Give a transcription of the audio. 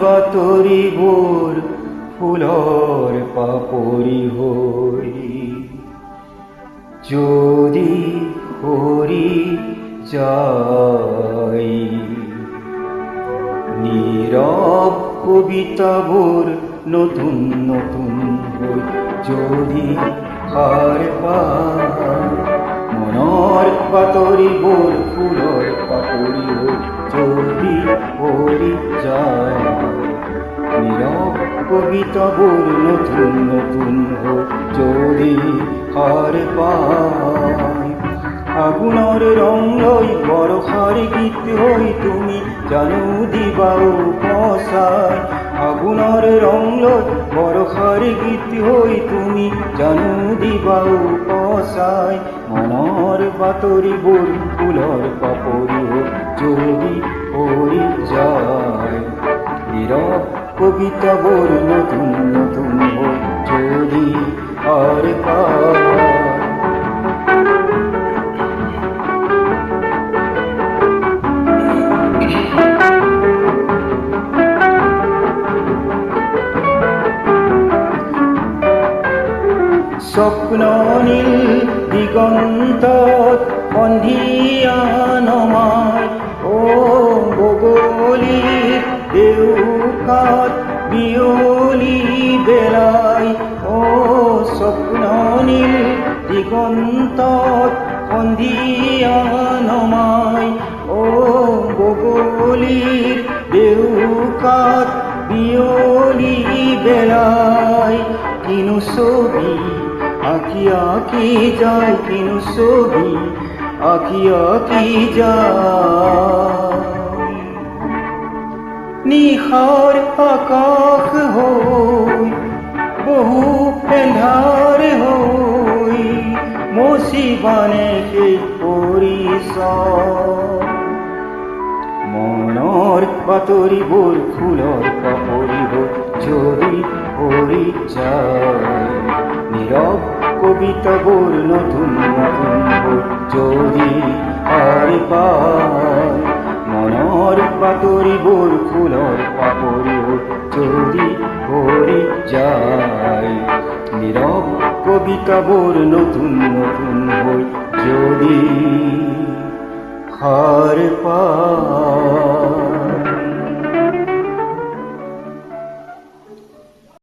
বাতৰি বোৰ ফুলৰ পাপৰি হৈ যদি সৰি যায়, নীৰৱ কবিতাবোৰ নতুন নতুন হৈ যদি সাৰ পায়, মনৰ বাতৰিবোৰ ফুলৰ পাপৰি হৈ যদি সৰি যায়, নীৰৱ কবিতাবোৰ নতুন নতুন হৈ যদি সাৰ পায়। আগুনৰ ৰং লৈ বৰষাৰ গীত হৈ তুমি জানো দিবা উপচাই, আগুনৰ ৰং লৈ বৰষাৰ গীত হৈ তুমি জানো দিবা উপচাই, মনৰ বাতৰিবোৰ ফুলৰ পাপৰি হৈ যদি সৰি যায়, নীৰৱ কবিতাবোৰ নতুন নতুন হৈ যদি সাৰ পায়। স্বপ্ন নীল দিগন্তত সন্ধিয়া নমাই, ও বগলীৰ দেউকাত বিয়লি বেলাই, ও স্বপ্ন নীল দিগন্তত সন্ধিয়া নমাই, ও বগলীৰ দেউকাত বিয়লি বেলাই, কিনো ছবি আঁকি আঁকি যায়, কিনো ছবি আঁকি আঁকি যায়, নিশাৰ আকাশ হৈ বহু এন্ধাৰ হৈ মচিবানে সেই পৰিচয়, মনৰ বাতৰিবোৰ ফুলৰ পাপৰি হৈ যদি সৰি যায়, নীৰৱ কবিতাবোৰ নতুন নতুন হৈ যদি সাৰ পায়, মনৰ বাতৰিবোৰ ফুলৰ পাপৰি হৈ যদি সৰি যায়, নীৰৱ কবিতাবোৰ নতুন নতুন হৈ যদি সাৰ পায়।